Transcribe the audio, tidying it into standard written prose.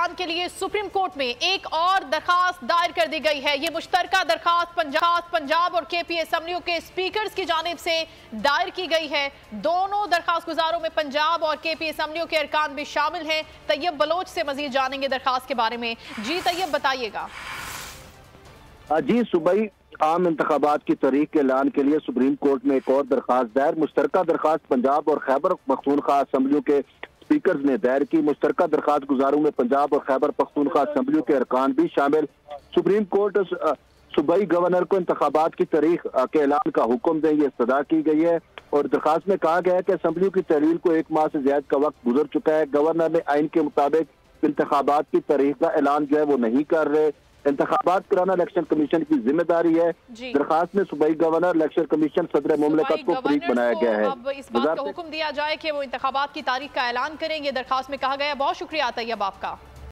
ऐलान के लिए सुप्रीम कोर्ट में एक और दरखास्त दायर कर दी गई है। ये मुश्तरका दरखास्त पंजाब और केपी असेंबलियों के स्पीकर्स की जानिब से दायर की गई है। दोनों दरखास्त गुजारों में पंजाब और केपी असेंबलियों के अरकान भी शामिल हैं। तैयब बलोच से मजीद जानेंगे दरखास्त के बारे में। जी तैयब, बताइएगा। जी, सूबाई आम इंतखाबात की तारीख के ऐलान के लिए सुप्रीम कोर्ट में एक और दरखास्त दायर। मुश्तरका दरखास्त पंजाब और खैबर पख्तूनख्वा असेंबलियों के स्पीकर्स ने दायर की। मुश्तरका दरखास्त गुजारों में पंजाब और खैबर पख्तूनख्वा असेंबलियों के अरकान भी शामिल। सुप्रीम कोर्ट सूबाई गवर्नर को इंतखाबात की तारीख के ऐलान का हुक्म दें, ये इस्तदा की गई है। और दरखास्त में कहा गया है कि असेंबलियों की तहलील को 1 माह से ज्यादा का वक्त गुजर चुका है। गवर्नर ने आइन के मुताबिक इंतखाबात की तारीख का ऐलान जो है वो नहीं कर रहे। इंतखाबात कराना इलेक्शन कमीशन की जिम्मेदारी है। दरखास्त में सूबाई गवर्नर, इलेक्शन कमीशन, सदर मुमलिकत को फरीक बनाया गया है। अब इस बात का हुक्म दिया जाए कि वो इंतखाबात की तारीख का ऐलान करें, ये दरखास्त में कहा गया है। बहुत शुक्रिया तैयब आपका।